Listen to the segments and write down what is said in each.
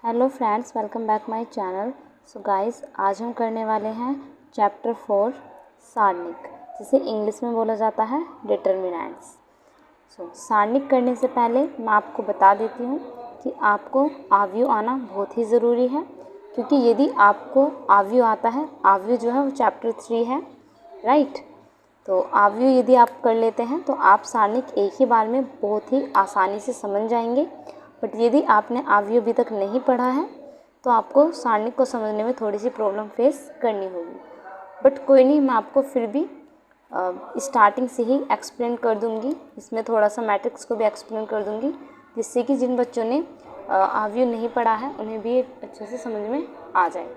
Hello friends, welcome back my channel. So guys, आज हम करने वाले हैं चैप्टर 4 सारणिक, जिसे इंग्लिश में बोला जाता है डिटर्मिनेंट्स। सारणिक करने से पहले मैं आपको बता देती हूँ कि आपको आव्यूह आना बहुत ही ज़रूरी है, क्योंकि यदि आपको आव्यूह आता है, आव्यूह जो है वो चैप्टर 3 है, राइट। तो आव्यूह यदि आप कर लेते हैं तो आप सारणिक एक ही बार में बहुत ही आसानी से समझ जाएंगे। बट यदि आपने आव्यूह अभी तक नहीं पढ़ा है तो आपको सारणिक को समझने में थोड़ी सी प्रॉब्लम फेस करनी होगी। बट कोई नहीं, मैं आपको फिर भी स्टार्टिंग से ही एक्सप्लेन कर दूंगी। इसमें थोड़ा सा मैट्रिक्स को भी एक्सप्लेन कर दूंगी, जिससे कि जिन बच्चों ने आव्यूह नहीं पढ़ा है उन्हें भी अच्छे से समझ में आ जाए।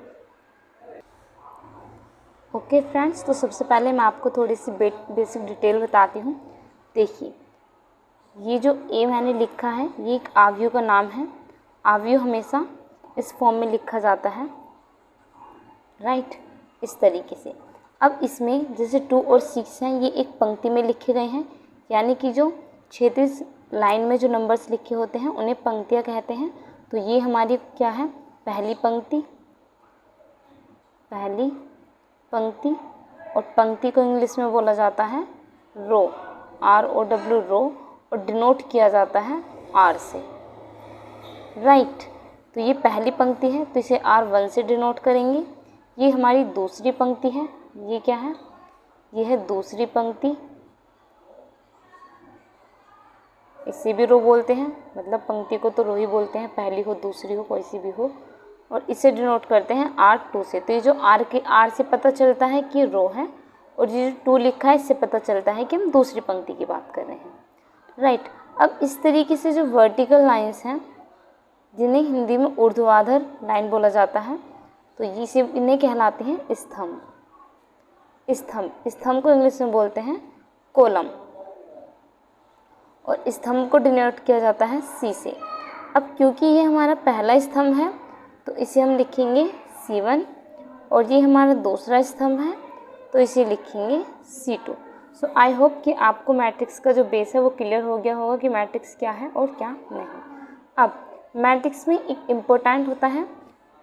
ओके फ्रेंड्स, तो सबसे पहले मैं आपको थोड़ी सी बेसिक डिटेल बताती हूँ। देखिए, ये जो ए मैंने लिखा है ये एक आव्यूह का नाम है। आव्यूह हमेशा इस फॉर्म में लिखा जाता है, राइट, इस तरीके से। अब इसमें जैसे 2 और 6 हैं, ये एक पंक्ति में लिखे गए हैं, यानी कि जो क्षैतिज लाइन में जो नंबर्स लिखे होते हैं उन्हें पंक्तियाँ कहते हैं। तो ये हमारी क्या है, पहली पंक्ति, और पंक्ति को इंग्लिश में बोला जाता है रो, ROW, रो, और डिनोट किया जाता है R से, राइट। तो ये पहली पंक्ति है तो इसे R1 से डिनोट करेंगे। ये हमारी दूसरी पंक्ति है, ये क्या है, ये है दूसरी पंक्ति, इसे भी रो बोलते हैं, मतलब पंक्ति को तो रो ही बोलते हैं, पहली हो दूसरी हो कोई सी भी हो। और इसे डिनोट करते हैं R2 से। तो ये जो R से पता चलता है कि रो है, और ये जो 2 लिखा है इससे पता चलता है कि हम दूसरी पंक्ति की बात कर रहे हैं, राइट। अब इस तरीके से जो वर्टिकल लाइंस हैं, जिन्हें हिंदी में ऊर्ध्वाधर लाइन बोला जाता है, तो ये इन्हें कहलाते हैं स्तंभ। स्तंभ को इंग्लिश में बोलते हैं कॉलम, और स्तंभ को डिनोट किया जाता है C से। अब क्योंकि ये हमारा पहला स्तंभ है तो इसे हम लिखेंगे C1, और ये हमारा दूसरा स्तंभ है तो इसे लिखेंगे C2। सो आई होप कि आपको मैट्रिक्स का जो बेस है वो क्लियर हो गया होगा कि मैट्रिक्स क्या है और क्या नहीं। अब मैट्रिक्स में एक इम्पोर्टेंट होता है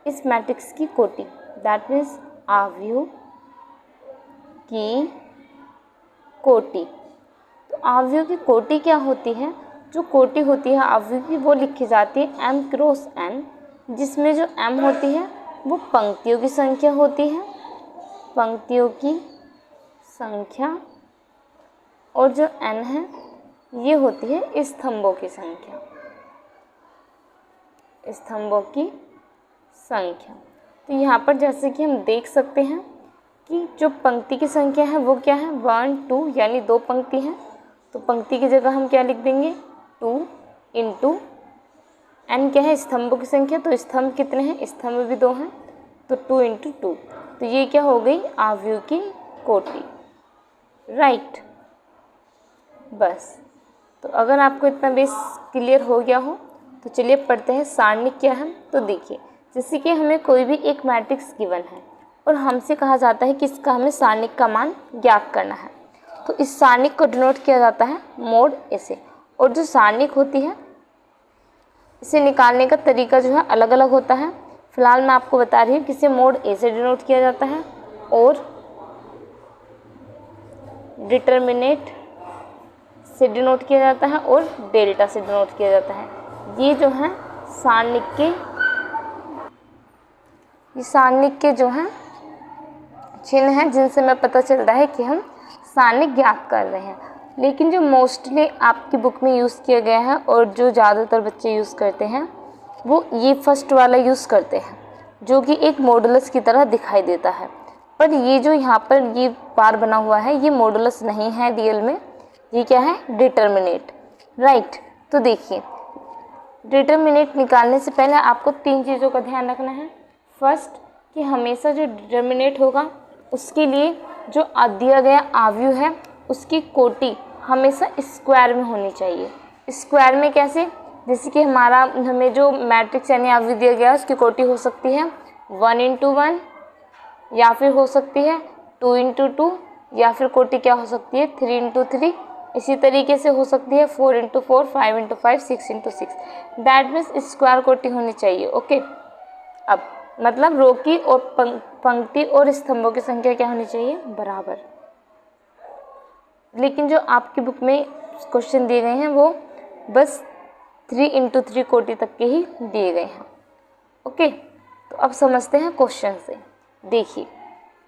इस मैट्रिक्स की कोटि, दैट मीन्स आव्यूह की कोटि। तो आव्यूह की कोटि क्या होती है, जो कोटि होती है आव्यूह की वो लिखी जाती है M क्रॉस N, जिसमें जो M होती है वो पंक्तियों की संख्या होती है, पंक्तियों की संख्या, और जो N है ये होती है स्तंभों की संख्या, स्तंभों की संख्या। तो यहाँ पर जैसे कि हम देख सकते हैं कि जो पंक्ति की संख्या है वो क्या है, 1 2, यानी 2 पंक्ति हैं। तो पंक्ति की जगह हम क्या लिख देंगे, 2 इंटू N क्या है, स्तंभों की संख्या। तो स्तंभ कितने हैं, स्तंभ भी 2 हैं, तो 2 इंटू 2। तो ये क्या हो गई, आव्यूह की कोटि, राइट। बस, तो अगर आपको इतना बेस क्लियर हो गया हो तो चलिए पढ़ते हैं सारणिक क्या है। तो देखिए, जैसे कि हमें कोई भी एक मैट्रिक्स गिवन है और हमसे कहा जाता है कि इसका हमें सारणिक का मान ज्ञात करना है, तो इस सारणिक को डिनोट किया जाता है मोड A से। और जो सारणिक होती है इसे निकालने का तरीका जो है अलग अलग होता है। फिलहाल मैं आपको बता रही हूँ कि इसे मोड A से डिनोट किया जाता है, और डिटर्मिनेट से डिनोट किया जाता है, और डेल्टा से डिनोट किया जाता है। ये जो है सारणिक के जो हैं चिन्ह हैं, जिनसे हमें पता चलता है कि हम सारणिक ज्ञात कर रहे हैं। लेकिन जो मोस्टली आपकी बुक में यूज़ किया गया है और जो ज़्यादातर बच्चे यूज़ करते हैं वो ये फर्स्ट वाला यूज़ करते हैं, जो कि एक मॉडुलस की तरह दिखाई देता है। पर ये जो यहाँ पर ये बार बना हुआ है ये मॉडुलस नहीं है रियल में, ये क्या है, डिटर्मिनेट, राइट। तो देखिए, डिटर्मिनेट निकालने से पहले आपको 3 चीज़ों का ध्यान रखना है। फर्स्ट, कि हमेशा जो डिटर्मिनेट होगा उसके लिए जो दिया गया आव्यूह है उसकी कोटि हमेशा स्क्वायर में होनी चाहिए। स्क्वायर में कैसे, जैसे कि हमें जो मैट्रिक्स यानी आव्यूह दिया गया है उसकी कोटि हो सकती है 1 इंटू 1, या फिर हो सकती है 2 इंटू 2, या फिर कोटि क्या हो सकती है 3 इंटू 3, इसी तरीके से हो सकती है 4 × 4, 5 × 5, 6 × 6। दैट मीन्स स्क्वायर कोटि होनी चाहिए। ओके, अब मतलब रो की और पंक्ति और स्तंभों की संख्या क्या होनी चाहिए, बराबर। लेकिन जो आपकी बुक में क्वेश्चन दिए गए हैं वो बस 3 × 3 कोटि तक के ही दिए गए हैं। ओके, तो अब समझते हैं क्वेश्चन से। देखिए,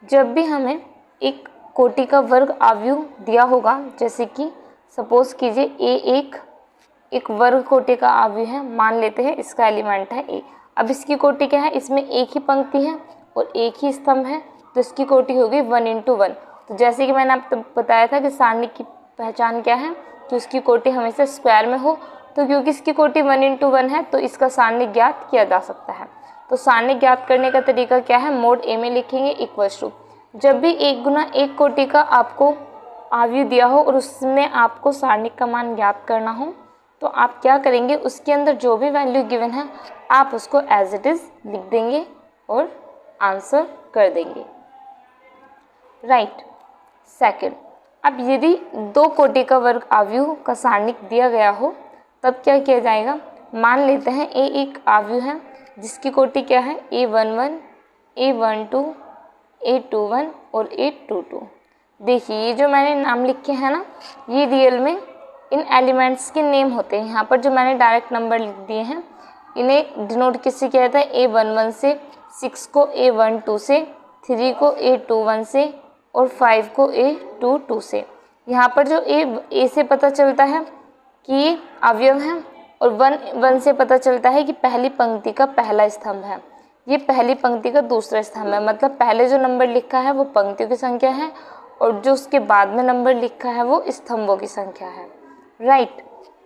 जब भी हमें एक कोटि का वर्ग आव्यूह दिया होगा, जैसे कि सपोज कीजिए ए एक वर्ग कोटि का आव्यूह है, मान लेते हैं इसका एलिमेंट है ए। अब इसकी कोटि क्या है, इसमें एक ही पंक्ति है और एक ही स्तंभ है, तो इसकी कोटि होगी 1 × 1। तो जैसे कि मैंने आपको बताया था कि सारणी की पहचान क्या है, कि उसकी कोटि हमेशा स्क्वायर में हो। तो क्योंकि इसकी कोटि 1 × 1 है तो इसका सारणी ज्ञात किया जा सकता है। तो सारणी ज्ञात करने का तरीका क्या है, मोड ए में लिखेंगे इक्वल्स टू, जब भी 1 × 1 कोटि का आपको आव्यूह दिया हो और उसमें आपको सारणी का मान ज्ञात करना हो, तो आप क्या करेंगे, उसके अंदर जो भी वैल्यू गिवन है आप उसको एज इट इज़ लिख देंगे और आंसर कर देंगे। राइट। सेकंड, अब यदि 2 कोटि का वर्ग आव्यूह का सारणिक दिया गया हो तब क्या किया जाएगा, मान लेते हैं ए एक आव्यूह है जिसकी कोटि क्या है, A11, A12, A21 और A22। देखिए ये जो मैंने नाम लिखे हैं ना, ये रियल में इन एलिमेंट्स के नेम होते हैं। यहाँ पर जो मैंने डायरेक्ट नंबर लिख दिए हैं इन्हें डिनोट किससे किया जाता है, A11 से, 6 को A12 से, 3 को A21 से और 5 को A22 से। यहाँ पर जो A से पता चलता है कि ये अवयव है और 1 से पता चलता है कि पहली पंक्ति का पहला स्तंभ है, ये पहली पंक्ति का दूसरा स्तंभ है। मतलब पहले जो नंबर लिखा है वो पंक्तियों की संख्या है और जो उसके बाद में नंबर लिखा है वो स्तंभों की संख्या है। राइट।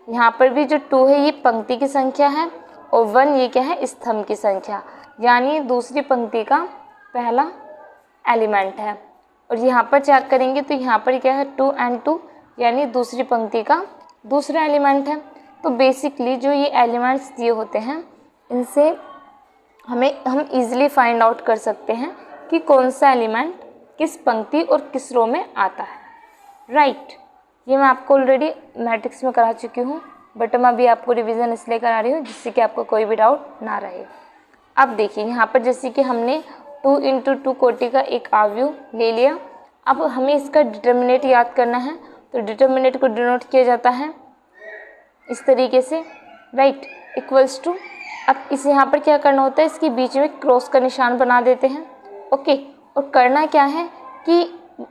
यहाँ पर भी जो 2 है ये पंक्ति की संख्या है और 1 ये क्या है, स्तंभ की संख्या, यानी दूसरी पंक्ति का पहला एलिमेंट है। और यहाँ पर चेक करेंगे तो यहाँ पर क्या है, 2 and 2 यानी दूसरी पंक्ति का दूसरा एलिमेंट है। तो बेसिकली जो ये एलिमेंट्स दिए होते हैं इनसे हम इजीली फाइंड आउट कर सकते हैं कि कौन सा एलिमेंट किस पंक्ति और किस रो में आता है। राइट। ये मैं आपको ऑलरेडी मैट्रिक्स में करा चुकी हूँ, बट मैं अभी आपको रिवीजन इसलिए करा रही हूँ जिससे कि आपको कोई भी डाउट ना रहे। अब देखिए यहाँ पर जैसे कि हमने 2 × 2 कोटि का एक आव्यूह ले लिया। अब हमें इसका डिटर्मिनेंट याद करना है, तो डिटर्मिनेंट को डिनोट किया जाता है इस तरीके से, राइट, इक्वल्स टू। अब इस यहाँ पर क्या करना होता है, इसके बीच में क्रॉस का निशान बना देते हैं। ओके, और करना क्या है कि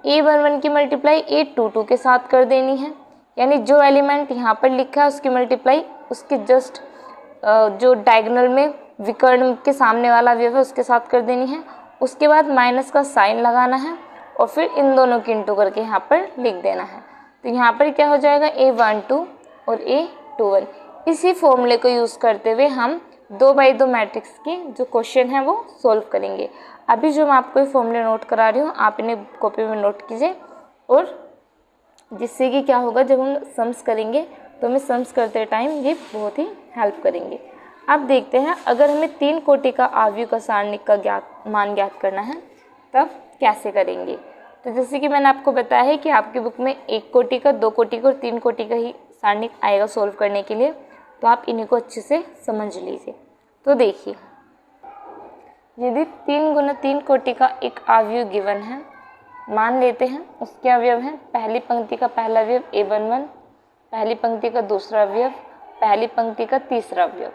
A11 की मल्टीप्लाई A22 के साथ कर देनी है, यानी जो एलिमेंट यहाँ पर लिखा है उसकी मल्टीप्लाई उसके जस्ट जो डायगोनल में विकर्ण के सामने वाला अवयव है उसके साथ कर देनी है। उसके बाद माइनस का साइन लगाना है और फिर इन दोनों की इंटू करके यहाँ पर लिख देना है। तो यहाँ पर क्या हो जाएगा, A12 और A21। इसी फॉर्मूले को यूज़ करते हुए हम 2x2 मैट्रिक्स के जो क्वेश्चन है वो सॉल्व करेंगे। अभी जो मैं आपको ये फॉर्मूले नोट करा रही हूँ आप इन्हें कॉपी में नोट कीजिए, और जिससे कि क्या होगा, जब हम सम्स करेंगे तो हमें सम्स करते टाइम ये बहुत ही हेल्प करेंगे। अब देखते हैं अगर हमें 3 कोटि का आव्यूह का सारणिक का मान ज्ञात करना है तब कैसे करेंगे। तो जैसे कि मैंने आपको बताया है कि आपकी बुक में 1 कोटि का, 2 कोटि का और 3 कोटि का ही सारणिक आएगा सॉल्व करने के लिए, तो आप इन्हीं को अच्छे से समझ लीजिए। तो देखिए, यदि 3 × 3 कोटि का एक आव्यूह गिवन है, मान लेते हैं उसके अवयव हैं, पहली पंक्ति का पहला अवयव A11, पहली पंक्ति का दूसरा अवयव, पहली पंक्ति का तीसरा अवयव,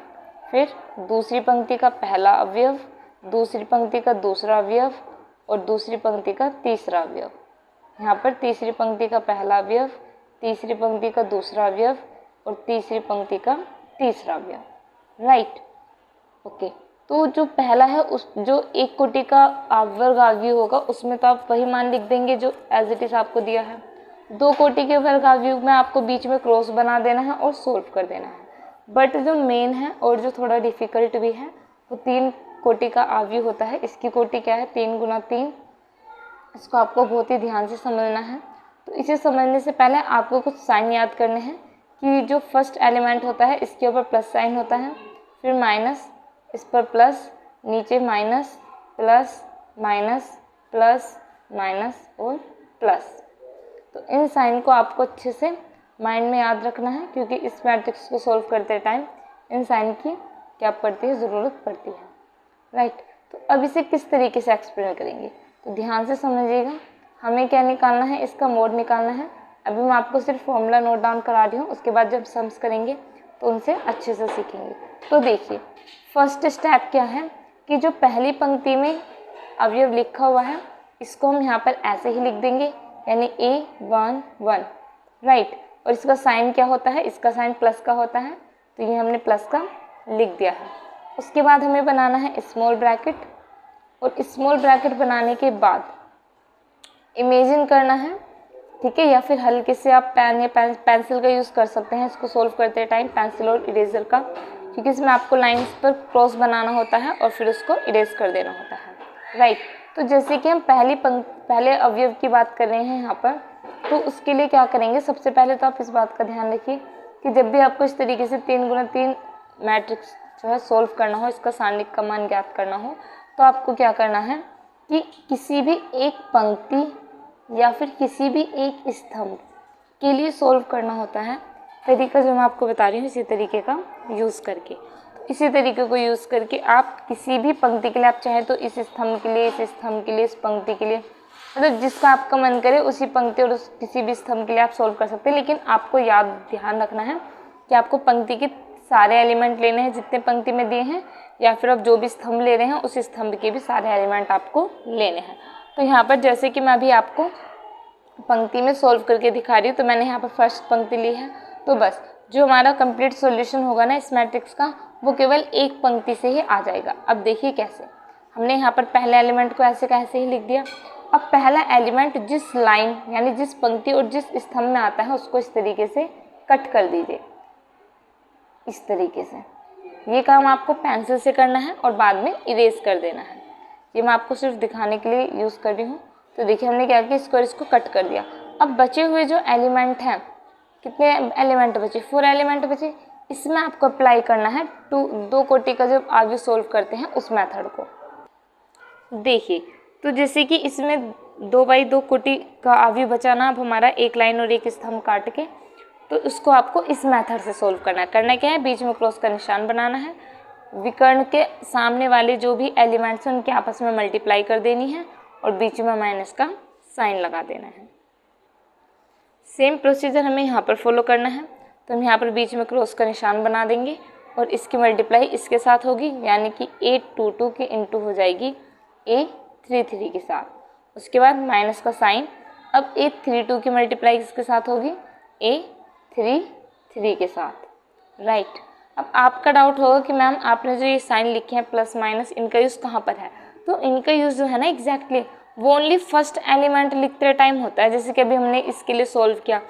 फिर दूसरी पंक्ति का पहला अवयव, दूसरी पंक्ति का दूसरा अवयव और दूसरी पंक्ति का तीसरा अवयव। यहाँ पर तीसरी पंक्ति का पहला अवयव, तीसरी पंक्ति का दूसरा अवयव और तीसरी पंक्ति का तीसरा अवयव। राइट। ओके, तो जो पहला है उस जो 1 कोटि का वर्ग आव्यूह होगा उसमें तो आप वही मान लिख देंगे जो एज इट इज आपको दिया है। 2 कोटि के वर्ग आव्यूह में आपको बीच में क्रॉस बना देना है और सोल्व कर देना है। बट जो मेन है और जो थोड़ा डिफिकल्ट भी है वो 3 कोटि का आव्यूह होता है। इसकी कोटि क्या है, 3 × 3। इसको आपको बहुत ही ध्यान से समझना है। तो इसे समझने से पहले आपको कुछ साइन याद करने हैं कि जो फर्स्ट एलिमेंट होता है इसके ऊपर प्लस साइन होता है, फिर माइनस, इस पर प्लस, नीचे minus, plus, minus, plus, minus और प्लस। तो इन साइन को आपको अच्छे से माइंड में याद रखना है, क्योंकि इस मैट्रिक्स को सॉल्व करते टाइम इन साइन की क्या पड़ती है, ज़रूरत पड़ती है, राइट। तो अब इसे किस तरीके से एक्सप्लेन करेंगे, तो ध्यान से समझिएगा। हमें क्या निकालना है, इसका मोड निकालना है। अभी मैं आपको सिर्फ फॉर्मूला नोट डाउन करा रही हूँ, उसके बाद जब सम्स करेंगे तो उनसे अच्छे से सीखेंगे। तो देखिए फर्स्ट स्टेप क्या है कि जो पहली पंक्ति में अवयव लिखा हुआ है इसको हम यहाँ पर ऐसे ही लिख देंगे, यानी A1 1, राइट। और इसका साइन क्या होता है, इसका साइन प्लस का होता है, तो ये हमने प्लस का लिख दिया है। उसके बाद हमें बनाना है स्मॉल ब्रैकेट, और स्मॉल ब्रैकेट बनाने के बाद इमेजिन करना है, ठीक है, या फिर हल्के से आप पेन या पेंसिल का यूज़ कर सकते हैं इसको सॉल्व करते टाइम, पेंसिल और इरेजर का, क्योंकि इसमें आपको लाइंस पर क्रॉस बनाना होता है और फिर उसको इरेज कर देना होता है, राइट। तो जैसे कि हम पहले अवयव की बात कर रहे हैं यहाँ पर, तो उसके लिए क्या करेंगे, सबसे पहले तो आप इस बात का ध्यान रखिए कि जब भी आपको इस तरीके से 3 गुना 3 मैट्रिक्स जो है सोल्व करना हो, इसका सारणिक का मान ज्ञात करना हो, तो आपको क्या करना है कि किसी भी एक पंक्ति या फिर किसी भी एक स्तंभ के लिए सोल्व करना होता है। तरीका जो मैं आपको बता रही हूँ इसी तरीके का यूज़ करके, तो इसी तरीके को यूज़ करके आप किसी भी पंक्ति के लिए, आप चाहे तो इस स्तंभ के लिए, इस स्तंभ के लिए, इस पंक्ति के लिए, मतलब जिसका आपका मन करे उसी पंक्ति और उस किसी भी स्तंभ के लिए आप सोल्व कर सकते हैं। लेकिन आपको ध्यान रखना है कि आपको पंक्ति के सारे एलिमेंट लेने हैं जितने पंक्ति में दिए हैं, या फिर आप जो भी स्तंभ ले रहे हैं उस स्तंभ के भी सारे एलिमेंट आपको लेने हैं। तो यहाँ पर जैसे कि मैं अभी आपको पंक्ति में सोल्व करके दिखा रही हूँ, तो मैंने यहाँ पर फर्स्ट पंक्ति ली है, तो बस जो हमारा कंप्लीट सॉल्यूशन होगा ना इस मैट्रिक्स का, वो केवल एक पंक्ति से ही आ जाएगा। अब देखिए कैसे, हमने यहाँ पर पहले एलिमेंट को ऐसे का ऐसे ही लिख दिया। अब पहला एलिमेंट जिस लाइन यानी जिस पंक्ति और जिस स्तंभ में आता है उसको इस तरीके से कट कर दीजिए, इस तरीके से। ये काम आपको पेंसिल से करना है और बाद में इरेज कर देना है। ये मैं आपको सिर्फ दिखाने के लिए यूज़ कर रही हूँ। तो देखिए हमने क्या किया, इसको कट कर दिया। अब बचे हुए जो एलिमेंट हैं, कितने एलिमेंट बचे, 4 एलिमेंट बचे, इसमें आपको अप्लाई करना है 2 कोटि का जब आगे सोल्व करते हैं उस मेथड को। देखिए तो जैसे कि इसमें 2 बाई 2 कोटि का आव्यूह बचा ना, अब हमारा एक लाइन और एक स्तंभ काट के, तो उसको आपको इस मेथड से सोल्व करना है। करना क्या है, बीच में क्रॉस का निशान बनाना है, विकर्ण के सामने वाले जो भी एलिमेंट्स हैं उनके आपस में मल्टीप्लाई कर देनी है और बीच में माइनस का साइन लगा देना है। सेम प्रोसीजर हमें यहाँ पर फॉलो करना है। तो हम यहाँ पर बीच में क्रॉस का निशान बना देंगे और इसकी मल्टीप्लाई इसके साथ होगी, यानी कि A22 के इंटू हो जाएगी A33 के साथ। उसके बाद माइनस का साइन, अब A32 की मल्टीप्लाई किसके साथ होगी, A33 के साथ, राइट। अब आपका डाउट होगा कि मैम आपने जो ये साइन लिखे हैं प्लस माइनस, इनका यूज़ कहाँ पर है, तो इनका यूज़ जो है ना एग्जैक्टली वो ओनली फर्स्ट एलिमेंट लिखते टाइम होता है। जैसे कि अभी हमने इसके लिए सोल्व किया,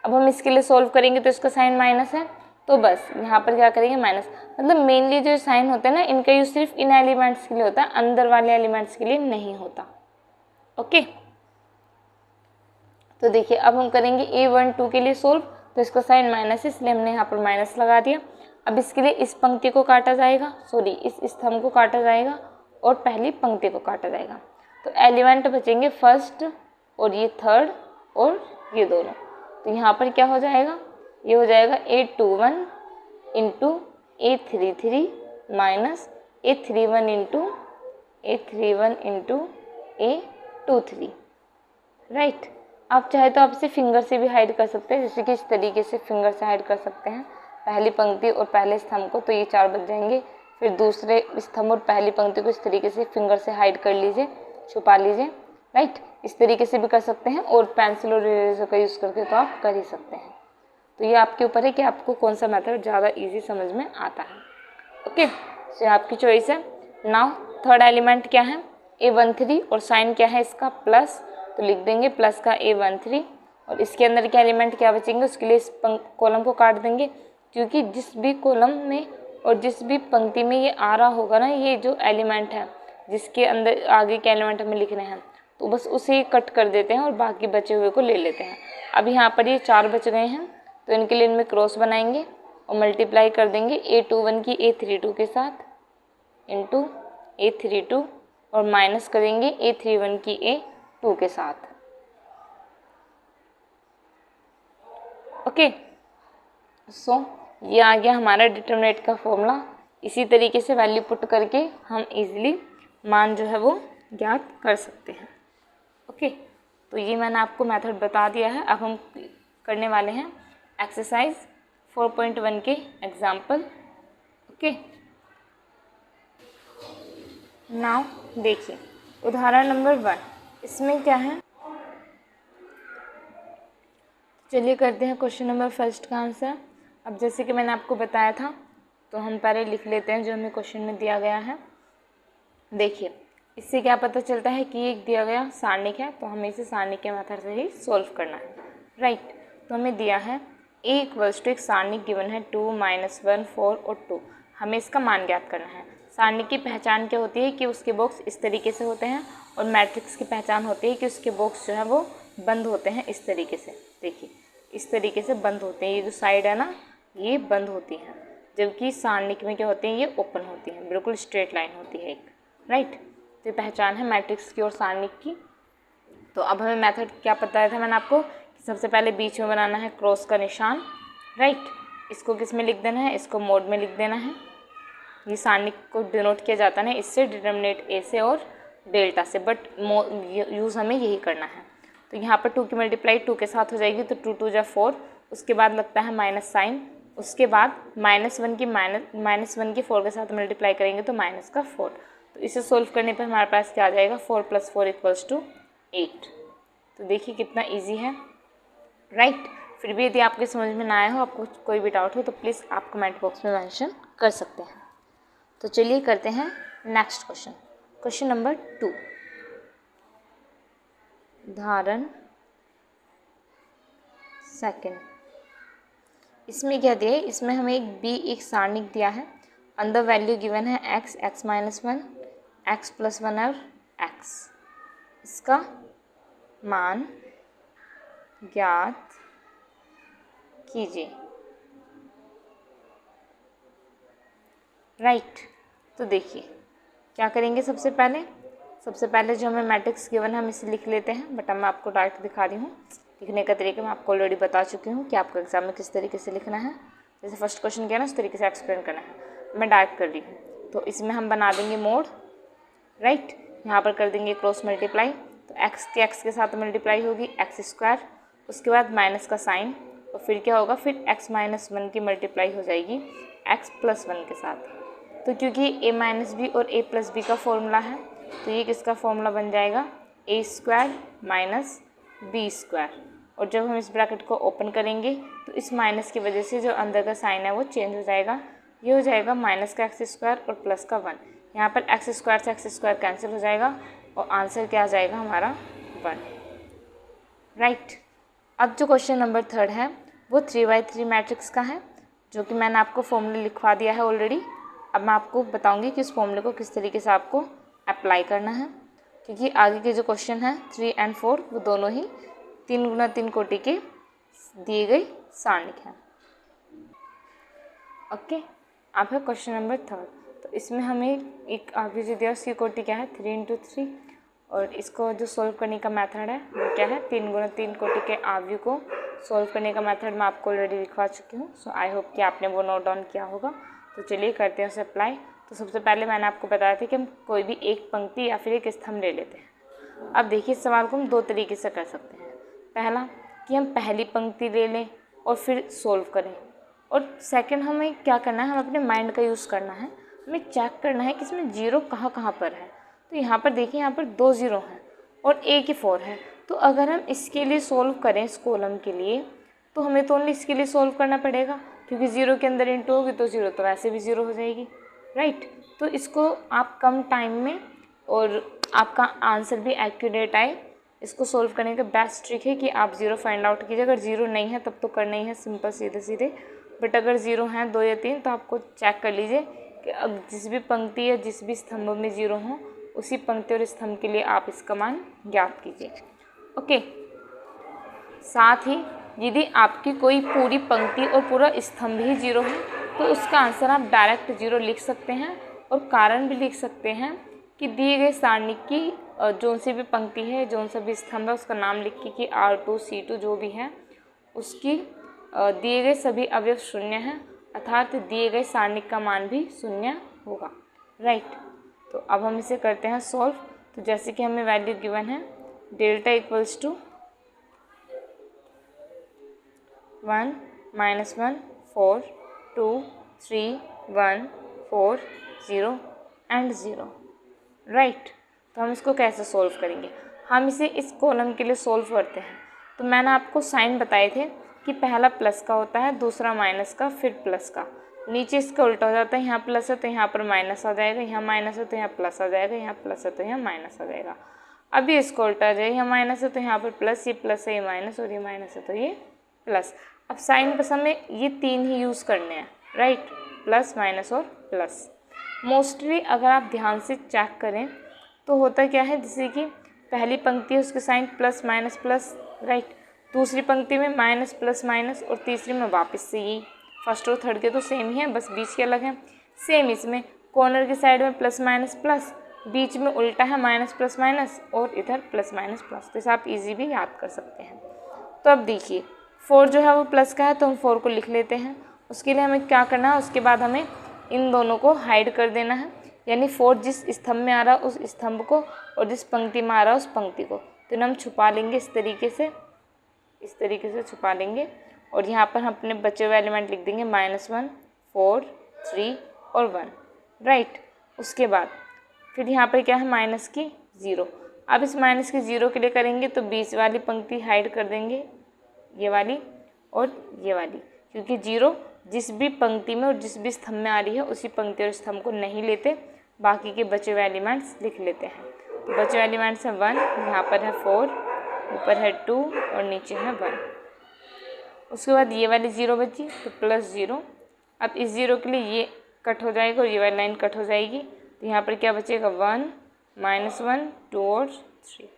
अब हम इसके लिए सोल्व करेंगे तो इसका साइन माइनस है, तो बस यहाँ पर क्या करेंगे माइनस। मतलब मेनली जो साइन होते हैं ना, इनका यूज़ सिर्फ इन एलिमेंट्स के लिए होता है, अंदर वाले एलिमेंट्स के लिए नहीं होता। ओके, तो देखिए अब हम करेंगे A12 के लिए सोल्व, तो इसका साइन माइनस है इसलिए हमने यहाँ पर माइनस लगा दिया। अब इसके लिए इस पंक्ति को काटा जाएगा, सॉरी इस स्तंभ को काटा जाएगा और पहली पंक्ति को काटा जाएगा। तो एलिमेंट बचेंगे फर्स्ट और ये थर्ड और ये दोनों। तो यहाँ पर क्या हो जाएगा, ये हो जाएगा A21 into A33 minus A31 into A23, right. आप चाहे तो आप इसे फिंगर से भी हाइड कर सकते हैं, जैसे कि इस तरीके से फिंगर से हाइड कर सकते हैं पहली पंक्ति और पहले स्तंभ को, तो ये 4 बच जाएंगे। फिर दूसरे स्तंभ और पहली पंक्ति को इस तरीके से फिंगर से हाइड कर लीजिए, छुपा लीजिए, राइट। इस तरीके से भी कर सकते हैं और पेंसिल और इरेजर का यूज़ करके तो आप कर ही सकते हैं। तो ये आपके ऊपर है कि आपको कौन सा मेथड ज़्यादा इजी समझ में आता है। ओके, तो आपकी चॉइस है। नाउ थर्ड एलिमेंट क्या है, A13 और साइन क्या है इसका प्लस, तो लिख देंगे प्लस का A13 और इसके अंदर के एलिमेंट क्या बचेंगे, उसके लिए इस कॉलम को काट देंगे, क्योंकि जिस भी कॉलम में और जिस भी पंक्ति में ये आ रहा होगा ना, ये जो एलिमेंट है जिसके अंदर आगे के एलिमेंट हमें लिखने हैं, तो बस उसे कट कर देते हैं और बाकी बचे हुए को ले लेते हैं। अब यहाँ पर ये 4 बच गए हैं, तो इनके लिए इनमें क्रॉस बनाएंगे और मल्टीप्लाई कर देंगे A21 की A32 के साथ इंटू A32 और माइनस करेंगे A31 की A2 के साथ। ओके, ओके, सो ये आ गया हमारा डिटरमिनेंट का फॉर्मूला। इसी तरीके से वैल्यू पुट करके हम इजीली मान जो है वो ज्ञात कर सकते हैं। ओके, तो ये मैंने आपको मेथड बता दिया है। अब हम करने वाले हैं एक्सरसाइज 4.1 के एग्जाम्पल। ओके, नाउ देखिए उदाहरण नंबर 1, इसमें क्या है, चलिए करते हैं क्वेश्चन नंबर फर्स्ट का आंसर। अब जैसे कि मैंने आपको बताया था, तो हम पहले लिख लेते हैं जो हमें क्वेश्चन में दिया गया है। देखिए इससे क्या पता चलता है कि एक दिया गया सारणिक है, तो हमें इसे सारणिक के मेथड से ही सॉल्व करना है, राइट। तो हमें दिया है a इक्वल्स टू एक सारणिक गिवन है 2, -1, 4 और 2। हमें इसका मान ज्ञात करना है। सारणिक की पहचान क्या होती है कि उसके बॉक्स इस तरीके से होते हैं, और मैट्रिक्स की पहचान होती है कि उसके बॉक्स जो है वो बंद होते हैं इस तरीके से। देखिए इस तरीके से बंद होते हैं, ये जो साइड है ना ये बंद होती हैं, जबकि सारणिक में क्या होते हैं, ये ओपन होती हैं, बिल्कुल स्ट्रेट लाइन होती है एक, राइट। तो पहचान है मैट्रिक्स की और सारणिक की। तो अब हमें मेथड क्या बताया था मैंने आपको कि सबसे पहले बीच में बनाना है क्रॉस का निशान, राइट। इसको किस में लिख देना है, इसको मोड में लिख देना है। ये सारणिक को डिनोट किया जाता है इससे, डिटरमिनेंट ए से और डेल्टा से, बट यूज़ हमें यही करना है। तो यहाँ पर 2 की मल्टीप्लाई 2 के साथ हो जाएगी, तो 2 2 जा 4, उसके बाद लगता है माइनस साइन, उसके बाद -1 की 4 के साथ मल्टीप्लाई करेंगे तो माइनस का 4। तो इसे सोल्व करने पर हमारे पास क्या आ जाएगा, 4 + 4 = 8। तो देखिए कितना इजी है, राइट। फिर भी यदि आपके समझ में ना आया हो, आपको कोई भी डाउट हो, तो प्लीज़ आप कमेंट बॉक्स में मेंशन कर सकते हैं। तो चलिए करते हैं नेक्स्ट क्वेश्चन, क्वेश्चन नंबर 2, उदाहरण सेकंड। इसमें क्या दिया है, इसमें हमें एक सारणिक दिया है, अंदर वैल्यू गिवन है x, x-1, x+1 और x। इसका मान ज्ञात कीजिए, राइट। तो देखिए क्या करेंगे, सबसे पहले जो हमें मैट्रिक्स गिवन है हम इसे लिख लेते हैं, बट मैं आपको डायरेक्ट दिखा रही हूँ। लिखने का तरीका मैं आपको ऑलरेडी बता चुकी हूँ कि आपको एग्जाम में किस तरीके से लिखना है। जैसे फर्स्ट क्वेश्चन किया ना उस तरीके से एक्सप्लेन करना है, मैं डायरेक्ट कर रही हूँ। तो इसमें हम बना देंगे मोड, राइट। यहाँ पर कर देंगे क्रॉस मल्टीप्लाई, तो x के साथ मल्टीप्लाई होगी x², उसके बाद माइनस का साइन, और फिर क्या होगा, फिर x-1 की मल्टीप्लाई हो जाएगी x+1 के साथ। तो क्योंकि a-b और a+b का फॉर्मूला है, तो ये किसका फॉर्मूला बन जाएगा, a² - b²। और जब हम इस ब्रैकेट को ओपन करेंगे तो इस माइनस की वजह से जो अंदर का साइन है वो चेंज हो जाएगा। ये हो जाएगा माइनस का x² और प्लस का 1। यहाँ पर x² से x² कैंसिल हो जाएगा और आंसर क्या आ जाएगा हमारा 1, राइट। अब जो क्वेश्चन नंबर 3 है वो 3×3 मैट्रिक्स का है, जो कि मैंने आपको फॉर्मूला लिखवा दिया है ऑलरेडी। अब मैं आपको बताऊंगी कि इस फॉर्मूले को किस तरीके से आपको अप्लाई करना है, क्योंकि आगे के जो क्वेश्चन है 3 और 4 वो दोनों ही 3×3 कोटि के दिए गए सारणिक हैं। ओके, अब है क्वेश्चन नंबर 3। तो इसमें हमें एक आगे जो दिया उसकी कोटि क्या है, 3×3, और इसको जो सॉल्व करने का मेथड है वो क्या है, 3×3 कोटि के आव्यूह को सॉल्व करने का मेथड मैं आपको ऑलरेडी लिखवा चुकी हूँ। सो आई होप कि आपने वो नोट डाउन किया होगा। तो चलिए करते हैं उसे अप्लाई। तो सबसे पहले मैंने आपको बताया था कि हम कोई भी एक पंक्ति या फिर एक स्तंभ ले लेते हैं। अब देखिए इस सवाल को हम 2 तरीके से कर सकते हैं। पहला कि हम पहली पंक्ति ले लें और फिर सोल्व करें, और सेकंड हमें क्या करना है, हम अपने माइंड का यूज़ करना है, हमें चेक करना है कि इसमें जीरो कहाँ कहाँ पर है। तो यहाँ पर देखिए, यहाँ पर 2 0 हैं और एक ही 4 है। तो अगर हम इसके लिए सोल्व करें इस कॉलम के लिए, तो हमें तो ओनली इसके लिए सोल्व करना पड़ेगा, क्योंकि 0 के अंदर इंटू होगी तो 0 तो वैसे भी 0 हो जाएगी, राइट। तो इसको आप कम टाइम में और आपका आंसर भी एक्यूरेट आए, इसको सोल्व करने का बेस्ट ट्रिक है कि आप 0 फाइंड आउट कीजिए। अगर 0 नहीं है तब तो करना ही है सिंपल सीधे सीधे, बट अगर 0 हैं 2 या 3 तो आपको चेक कर लीजिए कि अब जिस भी पंक्ति या जिस भी स्तंभ में 0 हो उसी पंक्ति और स्तंभ के लिए आप इसका मान ज्ञात कीजिए। ओके, साथ ही यदि आपकी कोई पूरी पंक्ति और पूरा स्तंभ ही 0 है तो उसका आंसर आप डायरेक्ट 0 लिख सकते हैं, और कारण भी लिख सकते हैं कि दिए गए सारणी की जोन सी भी पंक्ति है, जोन सा भी स्तंभ है, उसका नाम लिख के कि R2 C2 जो भी है उसकी दिए गए सभी अवयव शून्य हैं, अर्थात दिए गए सारणिक का मान भी शून्य होगा, राइट। तो अब हम इसे करते हैं सॉल्व। तो जैसे कि हमें वैल्यू गिवन है delta equals to 1 -1 4 2 3 1 4 0 and 0, right. तो हम इसको कैसे सोल्व करेंगे, हम इसे इस कॉलम के लिए सोल्व करते हैं। तो मैंने आपको साइन बताए थे कि पहला प्लस का होता है, दूसरा माइनस का, फिर प्लस का। नीचे इसका उल्टा हो जाता है, यहाँ प्लस है तो यहाँ पर माइनस आ जाएगा, यहाँ माइनस है तो यहाँ प्लस आ जाएगा, यहाँ प्लस है तो यहाँ माइनस आ जाएगा। अब ये इसका उल्टा आ जाएगा, यहाँ माइनस है तो यहाँ पर प्लस, ये प्लस है ये माइनस, और ये माइनस है तो ये प्लस। अब साइन बस हमें ये तीन ही यूज़ करने हैं, राइट, प्लस माइनस और प्लस। मोस्टली अगर आप ध्यान से चेक करें तो होता क्या है, जैसे कि पहली पंक्ति है उसके sign plus minus plus, right, दूसरी पंक्ति में माइनस प्लस माइनस, और तीसरी में वापस से यही। फर्स्ट और थर्ड के तो सेम ही है, बस बीच के अलग हैं। सेम इसमें कॉर्नर की साइड में प्लस माइनस प्लस, बीच में उल्टा है माइनस प्लस माइनस, और इधर प्लस माइनस प्लस। तो इसे आप इजी भी याद कर सकते हैं। तो अब देखिए 4 जो है वो प्लस का है, तो हम 4 को लिख लेते हैं। उसके लिए हमें क्या करना है, उसके बाद हमें इन दोनों को हाइड कर देना है, यानी 4 जिस स्तंभ में आ रहा है उस स्तंभ को, और जिस पंक्ति में आ रहा है उस पंक्ति को, तो हम छुपा लेंगे इस तरीके से छुपा लेंगे। और यहाँ पर हम अपने बचे हुए एलिमेंट लिख देंगे -1 4 3 और 1, राइट। उसके बाद फिर यहाँ पर क्या है, माइनस की 0। अब इस माइनस की 0 के लिए करेंगे तो बीच वाली पंक्ति हाइड कर देंगे, ये वाली और ये वाली, क्योंकि 0 जिस भी पंक्ति में और जिस भी स्तंभ में आ रही है उसी पंक्ति और स्तंभ को नहीं लेते, बाकी के बचे हुए एलिमेंट्स लिख लेते हैं। तो बचे हुए एलिमेंट्स हैं 1, यहाँ पर है 4, ऊपर है 2 और नीचे है 1। उसके बाद ये वाली 0 बची तो +0। अब इस 0 के लिए ये कट हो जाएगा और ये वाली लाइन कट हो जाएगी, तो यहाँ पर क्या बचेगा 1 -1 2 और 3।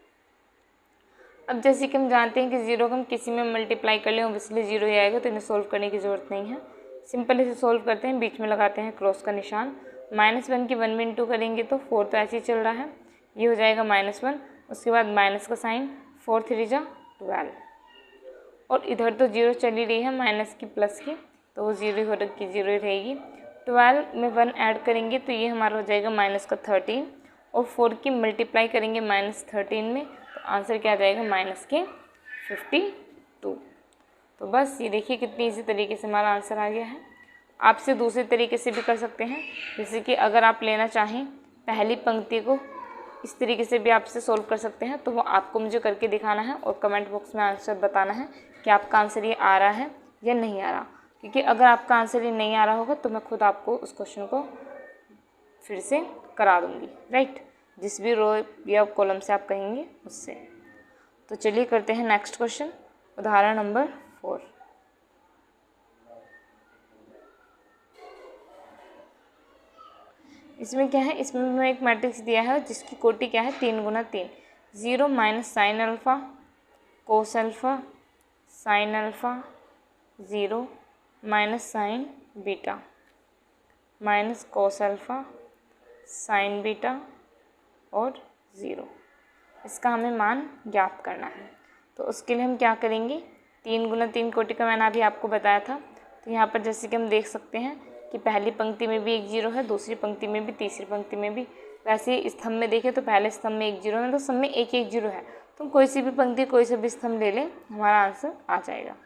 अब जैसे कि हम जानते हैं कि 0 को हम किसी में मल्टीप्लाई कर लें ऑब्वियसली 0 ही आएगा, तो इन्हें सोल्व करने की ज़रूरत नहीं है। सिंपल इसे सोल्व करते हैं, बीच में लगाते हैं क्रॉस का निशान। -1 की 1 में इंटू करेंगे तो 4 तो ऐसे ही चल रहा है, ये हो जाएगा -1। उसके बाद माइनस का साइन, 4 3 जा 12, और इधर तो 0 चली रही है माइनस की प्लस की, तो वो 0 हो रखी 0 ही रहेगी। 12 में 1 ऐड करेंगे तो ये हमारा हो जाएगा -13, और 4 की मल्टीप्लाई करेंगे -13 में, तो आंसर क्या आ जाएगा -52। तो बस ये देखिए कितनी इसी तरीके से हमारा आंसर आ गया है। आपसे दूसरे तरीके से भी कर सकते हैं, जैसे कि अगर आप लेना चाहें पहली पंक्ति को इस तरीके से भी आपसे सोल्व कर सकते हैं, तो वो आपको मुझे करके दिखाना है और कमेंट बॉक्स में आंसर बताना है कि आपका आंसर ये आ रहा है या नहीं आ रहा। क्योंकि अगर आपका आंसर ये नहीं आ रहा होगा तो मैं खुद आपको उस क्वेश्चन को फिर से करा दूँगी, राइट, जिस भी रो या कॉलम से आप कहेंगे उससे। तो चलिए करते हैं नेक्स्ट क्वेश्चन, उदाहरण नंबर 4। इसमें क्या है, इसमें हमें एक मैट्रिक्स दिया है जिसकी कोटि क्या है 3 × 3, 0 minus sine alpha cos alpha sine alpha 0 minus sign beta minus cos alpha sine beta और 0। इसका हमें मान ज्ञात करना है। तो उसके लिए हम क्या करेंगे, 3 × 3 कोटि का मैंने अभी आपको बताया था। तो यहाँ पर जैसे कि हम देख सकते हैं कि पहली पंक्ति में भी एक 0 है, दूसरी पंक्ति में भी, तीसरी पंक्ति में भी। वैसे स्तंभ में देखें तो पहले स्तंभ में एक 0 है, तो सब में एक 0 है। तो कोई सी भी पंक्ति कोई सा भी स्तंभ ले लें, हमारा आंसर आ जाएगा,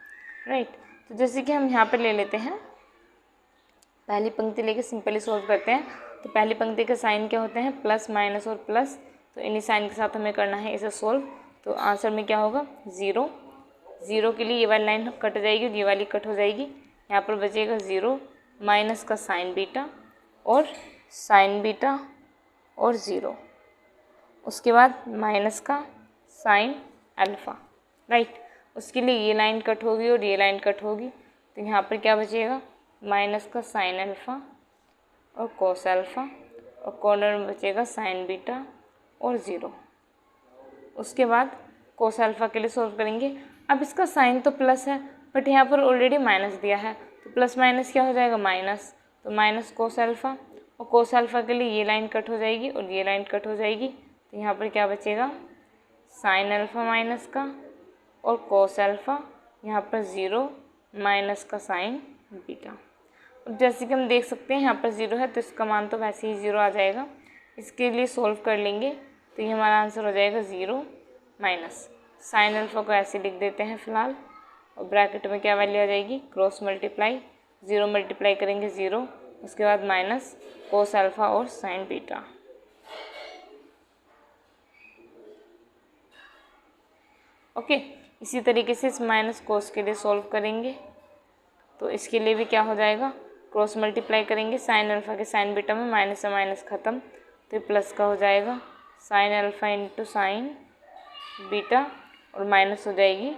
राइट। तो जैसे कि हम यहाँ पर ले लेते हैं, पहली पंक्ति लेके सिंपली सोल्व करते हैं। तो पहली पंक्ति के साइन क्या होते हैं, प्लस माइनस और प्लस, तो इन्हीं साइन के साथ हमें करना है इसे सोल्व। तो आंसर में क्या होगा 0, 0 के लिए ये वाली लाइन कट जाएगी और ये वाली कट हो जाएगी। यहाँ पर बचेगा 0 माइनस का साइन बीटा और साइन बीटा और 0। उसके बाद माइनस का साइन अल्फ़ा, राइट। उसके लिए ये लाइन कट होगी और ये लाइन कट होगी, तो यहाँ पर क्या बचेगा माइनस का साइन अल्फ़ा और कोस अल्फ़ा, और कॉर्नर में बचेगा साइन बीटा और 0। उसके बाद कोस अल्फ़ा के लिए सोल्व करेंगे। अब इसका साइन तो प्लस है, बट यहाँ पर ऑलरेडी माइनस दिया है, तो प्लस माइनस क्या हो जाएगा माइनस, तो माइनस कोस अल्फ़ा, और कोस अल्फ़ा के लिए ये लाइन कट हो जाएगी और ये लाइन कट हो जाएगी, तो यहाँ पर क्या बचेगा साइन अल्फ़ा माइनस का और कोस अल्फ़ा, यहाँ पर 0 माइनस का साइन बीटा। अब जैसे कि हम देख सकते हैं यहाँ पर 0 है तो इसका मान तो वैसे ही 0 आ जाएगा। इसके लिए सोल्व कर लेंगे तो ये हमारा आंसर हो जाएगा 0 माइनस साइन अल्फ़ा को ऐसे लिख देते हैं फ़िलहाल, और ब्रैकेट में क्या वैल्यू आ जाएगी, क्रॉस मल्टीप्लाई, 0 मल्टीप्लाई करेंगे 0, उसके बाद माइनस कोस अल्फ़ा और साइन बीटा। ओके, इसी तरीके से इस माइनस कोस के लिए सोल्व करेंगे तो इसके लिए भी क्या हो जाएगा, क्रॉस मल्टीप्लाई करेंगे साइन अल्फ़ा के साइन बीटा में, माइनस से माइनस ख़त्म तो ये प्लस का हो जाएगा sine alpha into sine beta, और माइनस हो जाएगी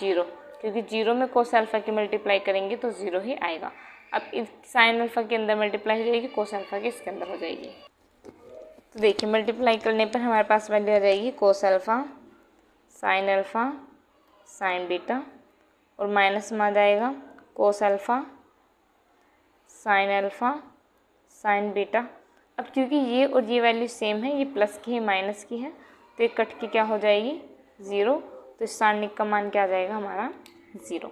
0, क्योंकि 0 में कोस अल्फ़ा की मल्टीप्लाई करेंगे तो 0 ही आएगा। अब इस साइन अल्फ़ा के अंदर मल्टीप्लाई हो जाएगी, कोस अल्फ़ा के इसके अंदर हो जाएगी। तो देखिए मल्टीप्लाई करने पर हमारे पास वैल्यू आ जाएगी cos alpha sine alpha sine beta, और माइनस में आ जाएगा cos alpha sine alpha sine beta. अब क्योंकि ये और ये वैल्यू सेम है, ये प्लस की है माइनस की है, तो ये कट की क्या हो जाएगी 0, तो इस सारणिक का मान क्या आ जाएगा हमारा 0।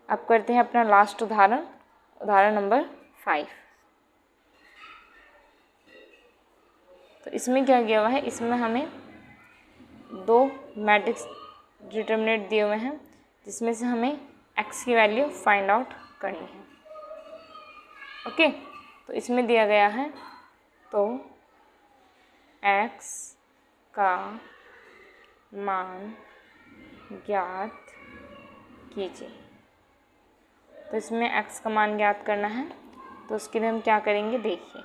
अब करते हैं अपना लास्ट उदाहरण, उदाहरण नंबर 5। तो इसमें क्या किया हुआ है, इसमें हमें 2 मैट्रिक्स डिटर्मिनेंट दिए हुए हैं जिसमें से हमें x की वैल्यू फाइंड आउट करनी है। ओके, तो इसमें दिया गया है तो x का मान ज्ञात कीजिए। तो इसमें x का मान ज्ञात करना है तो उसके लिए हम क्या करेंगे, देखिए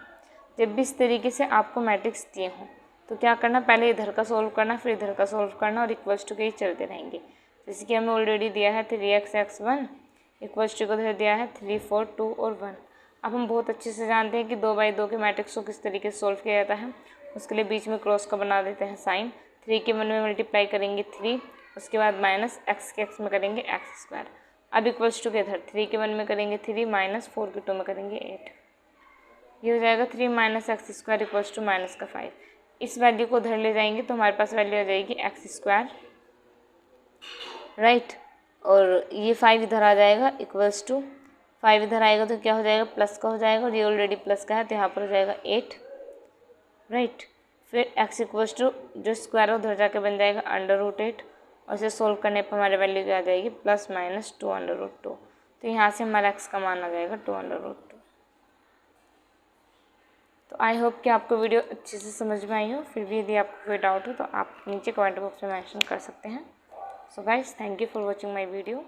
जब भी इस तरीके से आपको मैट्रिक्स दिए हों तो क्या करना, पहले इधर का सोल्व करना, फिर इधर का सोल्व करना, और इक्वल्स टू के ही चलते रहेंगे। जैसे कि हमें ऑलरेडी दिया है 3x x1 इक्वल्स टू को उधर दिया है 3 4 2 और 1। अब हम बहुत अच्छे से जानते हैं कि 2 बाई 2 के मैट्रिक्स को किस तरीके से सोल्व किया जाता है। उसके लिए बीच में क्रॉस का बना देते हैं साइन, 3 के 1 में मल्टीप्लाई करेंगे 3, उसके बाद माइनस x के x में करेंगे x²। अब इक्वल्स टू के इधर 3 के 1 में करेंगे 3 माइनस 4 के 2 में करेंगे 8। ये हो जाएगा 3 minus x² equals to minus का 5। इस वैल्यू को उधर ले जाएंगे तो हमारे पास वैल्यू आ जाएगी x², राइट, और ये 5 इधर आ जाएगा इक्वल्स टू 5 इधर आएगा तो क्या हो जाएगा, प्लस का हो जाएगा, और ये ऑलरेडी प्लस का है तो यहाँ पर हो जाएगा 8, राइट। फिर x इक्वल्स टू जो स्क्वायर है उधर जाके बन जाएगा √8, और इसे सोल्व करने पर हमारी वैल्यू क्या आ जाएगी, प्लस माइनस 2√2। तो यहाँ से हमारा x का मान आ जाएगा 2√2। तो आई होप कि आपको वीडियो अच्छे से समझ में आई हो। फिर भी यदि आपको कोई डाउट हो तो आप नीचे कमेंट बॉक्स में मेंशन कर सकते हैं। So guys, thank you for watching my video.